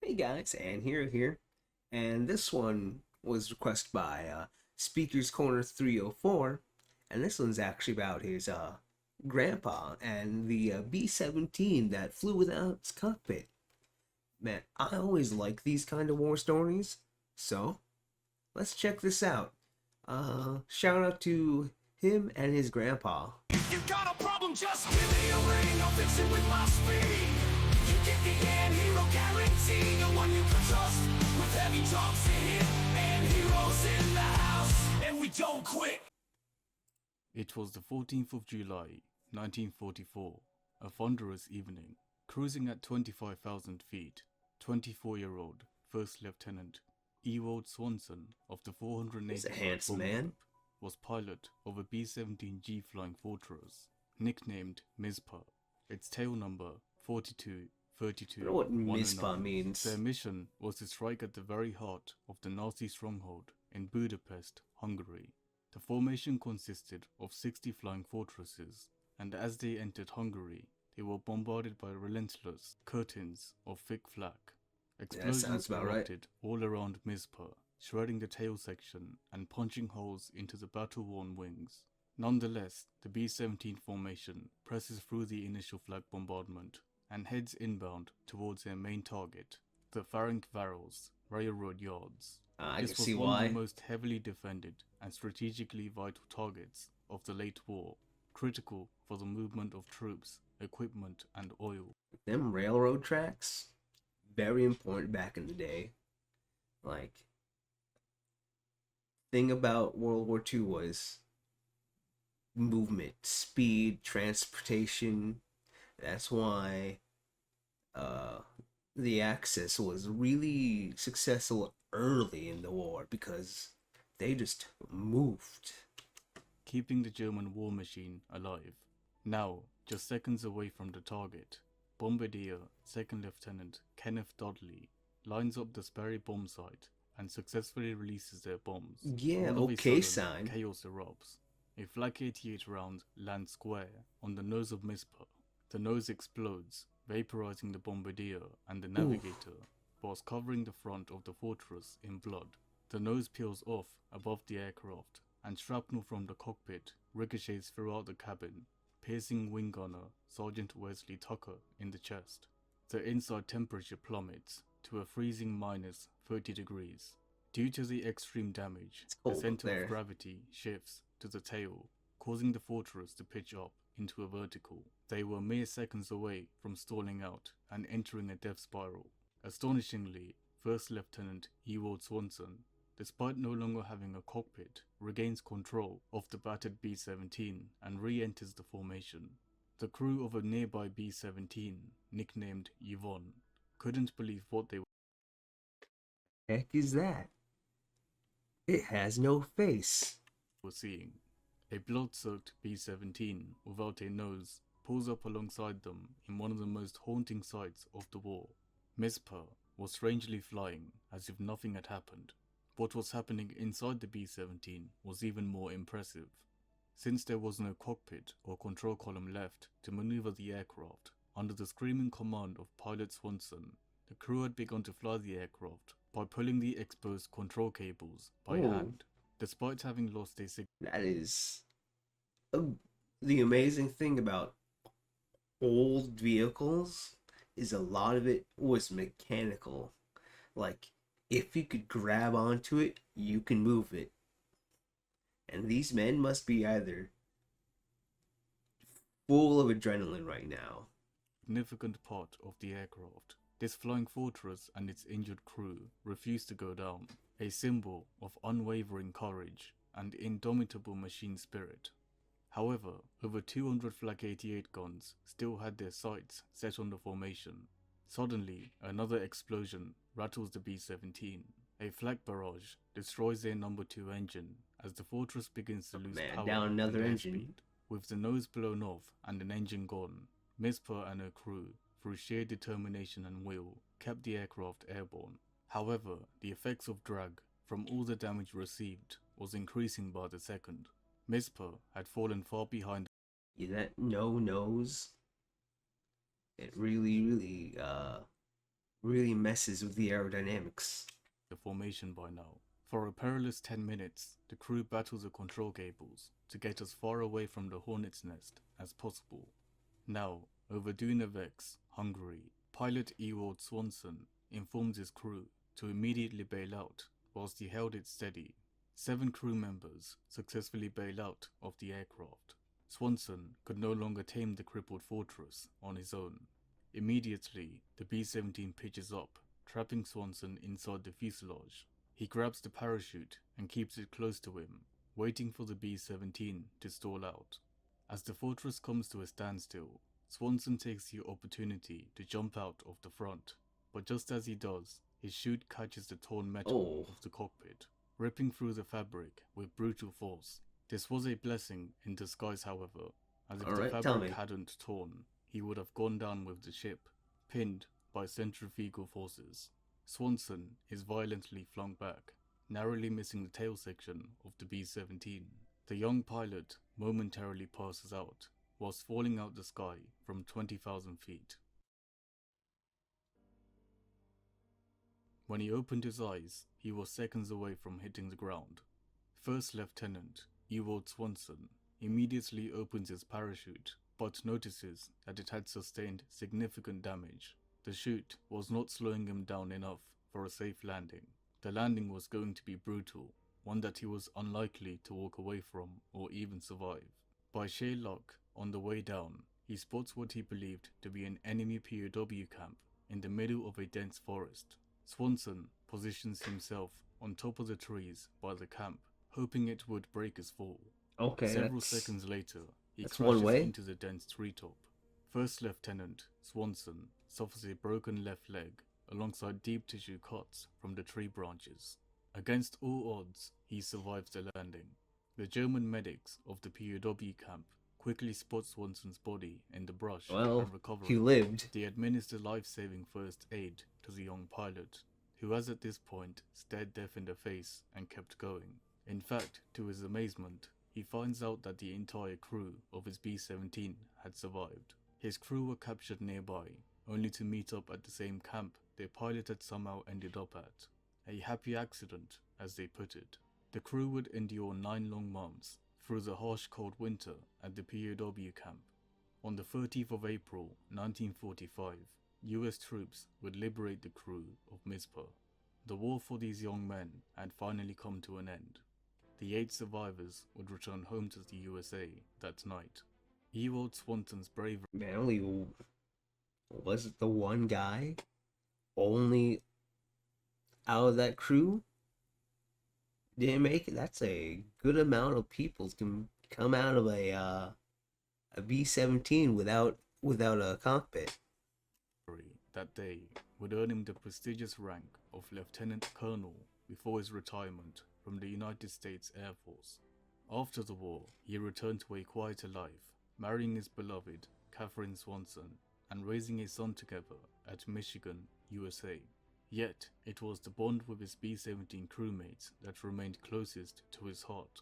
Hey guys, and here, and this one was requested by Speakers Corner 304, and this one's actually about his grandpa and the B-17 that flew without its cockpit. Man, I always like these kind of war stories, so let's check this out. Shout out to him and his grandpa. If you got a problem, just give me a ring. I'll fix it with my speed. You get the anti-hero guarantee, the one you can trust. With heavy drops to hit, and heroes in the house, and we don't quit. It was the 14th of July, 1944, a thunderous evening. Cruising at 25,000 feet, 24-year-old First Lieutenant Ewald Swanson of the He's a 480th handsome Bomber man. Group was pilot of a B-17G Flying Fortress, nicknamed Mizpah. Its tail number 4232. I don't know what Mizpah means. Their mission was to strike at the very heart of the Nazi stronghold in Budapest, Hungary. The formation consisted of 60 flying fortresses, and as they entered Hungary, they were bombarded by relentless curtains of thick flak. Explosions erupted all around Mizpah, shredding the tail section and punching holes into the battle-worn wings. Nonetheless, the B-17 formation presses through the initial flak bombardment and heads inbound towards their main target, the Ferencváros railroad yards. This was one of the most heavily defended and strategically vital targets of the late war, critical for the movement of troops, equipment, and oil. Them railroad tracks, very important back in the day. Like, thing about World War II was movement, speed, transportation. That's why the Axis was really successful early in the war, because they just moved. Keeping the German war machine alive. Now, just seconds away from the target, Bombardier 2nd Lieutenant Kenneth Dudley lines up the Sperry bomb site and successfully releases their bombs. Yeah, All of a okay, sudden, sign. chaos erupts. A Flak 88 round lands square on the nose of Mizpah. The nose explodes, vaporizing the Bombardier and the navigator, whilst covering the front of the fortress in blood. The nose peels off above the aircraft, and shrapnel from the cockpit ricochets throughout the cabin, piercing wing gunner Sergeant Wesley Tucker in the chest. The inside temperature plummets to a freezing minus 30 degrees. Due to the extreme damage, the center of gravity shifts to the tail, causing the fortress to pitch up into a vertical. They were mere seconds away from stalling out and entering a death spiral. Astonishingly, First Lieutenant Ewald Swanson, despite no longer having a cockpit, regains control of the battered B-17 and re-enters the formation. The crew of a nearby B-17, nicknamed Yvonne, couldn't believe what they Heck is that? It has no face. were seeing. A blood-soaked B-17 without a nose pulls up alongside them in one of the most haunting sights of the war. Mizpah was strangely flying as if nothing had happened. What was happening inside the B-17 was even more impressive. Since there was no cockpit or control column left to maneuver the aircraft, under the screaming command of pilot Swanson, the crew had begun to fly the aircraft by pulling the exposed control cables by hand. Despite having lost a That is the amazing thing about old vehicles, is a lot of it was mechanical. Like, if you could grab onto it, you can move it. And these men must be either full of adrenaline right now. significant part of the aircraft. This flying fortress and its injured crew refused to go down, a symbol of unwavering courage and indomitable machine spirit. However, over 200 Flak 88 guns still had their sights set on the formation. Suddenly, another explosion rattles the B-17. A flak barrage destroys their number 2 engine as the fortress begins to lose power down another and engine. airspeed. With the nose blown off and an engine gone, Mizpah and her crew, through sheer determination and will, kept the aircraft airborne. However, the effects of drag from all the damage received was increasing by the second. Mizpah had fallen far behind. Yeah, that no nose, it really Really messes with the aerodynamics. The formation by now. For a perilous 10 minutes, the crew battles the control cables to get as far away from the hornet's nest as possible. Now, over Dunavek's, Hungary, pilot Ewald Swanson informs his crew to immediately bail out whilst he held it steady. 7 crew members successfully bail out of the aircraft. Swanson could no longer tame the crippled fortress on his own. Immediately, the B-17 pitches up, trapping Swanson inside the fuselage. He grabs the parachute and keeps it close to him, waiting for the B-17 to stall out. As the fortress comes to a standstill, Swanson takes the opportunity to jump out of the front, but just as he does, his chute catches the torn metal of the cockpit, ripping through the fabric with brutal force. This was a blessing in disguise, however, as if the fabric hadn't torn, he would have gone down with the ship, pinned by centrifugal forces. Swanson is violently flung back, narrowly missing the tail section of the B-17. The young pilot momentarily passes out, whilst falling out the sky from 20,000 feet. When he opened his eyes, he was seconds away from hitting the ground. First Lieutenant Ewald Swanson immediately opens his parachute, but notices that it had sustained significant damage. The chute was not slowing him down enough for a safe landing. The landing was going to be brutal, one that he was unlikely to walk away from or even survive. By sheer luck, on the way down, he spots what he believed to be an enemy POW camp in the middle of a dense forest. Swanson positions himself on top of the trees by the camp, hoping it would break his fall. Several seconds later, he crashes into the dense treetop. First Lieutenant Swanson suffers a broken left leg alongside deep tissue cuts from the tree branches. Against all odds, he survives the landing. The German medics of the POW camp quickly spot Swanson's body in the brush and recover. He lived. They administer life-saving first aid to the young pilot, who has at this point stared death in the face and kept going. In fact, to his amazement, he finds out that the entire crew of his B-17 had survived. His crew were captured nearby, only to meet up at the same camp their pilot had somehow ended up at. A happy accident, as they put it. The crew would endure 9 long months through the harsh cold winter at the POW camp. On the 30th of April 1945, US troops would liberate the crew of Mizpah. The war for these young men had finally come to an end. The 8 survivors would return home to the USA that night. Ewald Swanson's bravery. Man, only was it the one guy? Only out of that crew didn't make it. That's a good amount of people can come out of a B-17 without a cockpit. That day would earn him the prestigious rank of Lieutenant Colonel before his retirement from the United States Air Force. After the war, he returned to a quieter life, marrying his beloved Catherine Swanson and raising a son together at Michigan, USA. Yet, it was the bond with his B-17 crewmates that remained closest to his heart.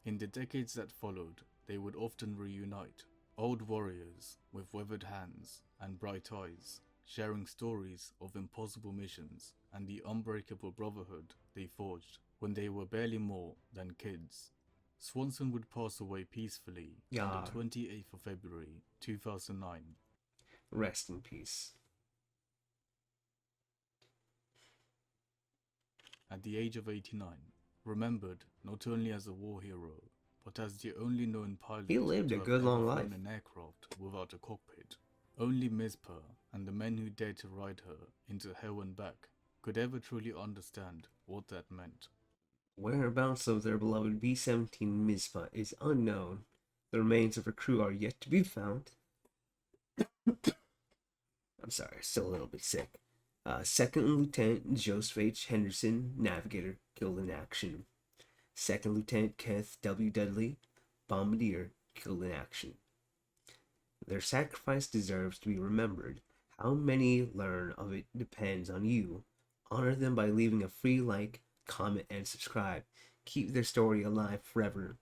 In the decades that followed, they would often reunite, old warriors with weathered hands and bright eyes, sharing stories of impossible missions and the unbreakable brotherhood they forged when they were barely more than kids. Swanson would pass away peacefully on the 28th of February 2009. Rest in peace. At the age of 89, remembered not only as a war hero, but as the only known pilot he lived a good long life. An aircraft without a cockpit. Only Mizpah and the men who dared to ride her into hell and back could ever truly understand what that meant. Whereabouts of their beloved B-17 Mizpah is unknown. The remains of her crew are yet to be found. I'm sorry, still a little bit sick. Second Lieutenant Joseph H. Henderson, navigator, killed in action. Second Lieutenant Kenneth W. Dudley, bombardier, killed in action. Their sacrifice deserves to be remembered. How many learn of it depends on you. Honor them by leaving a free like, comment, and subscribe. Keep their story alive forever.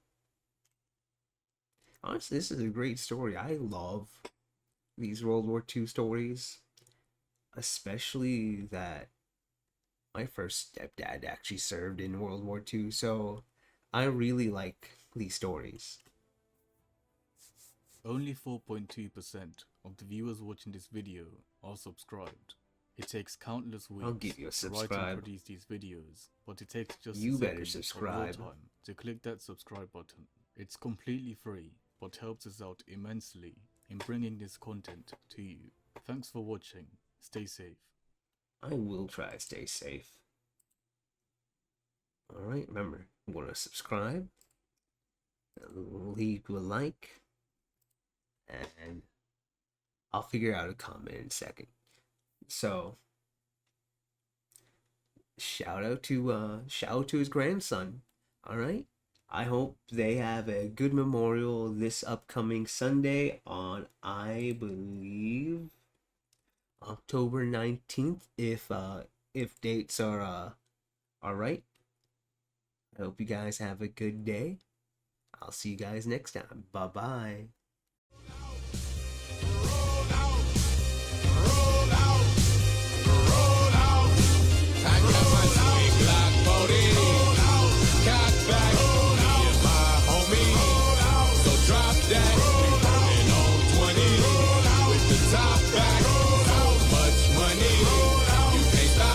Honestly, this is a great story. I love these World War II stories. especially that my first stepdad actually served in World War II, so I really like these stories. Only 4.2% of the viewers watching this video are subscribed. It takes countless weeks I'll give you a to write and subscribe. produce these videos, but it takes just You a better second subscribe. of your time to click that subscribe button. It's completely free, but helps us out immensely in bringing this content to you. Thanks for watching. Stay safe. I will try to stay safe. Alright, remember, you want to subscribe, leave a like, and I'll figure out a comment in a second. So, shout out to his grandson. Alright? I hope they have a good memorial this upcoming Sunday on, I believe, October 19th, if dates are right. I hope you guys have a good day. I'll see you guys next time. Bye-bye. I got my sweet Glock 40, cock back, me and my homie, so drop that.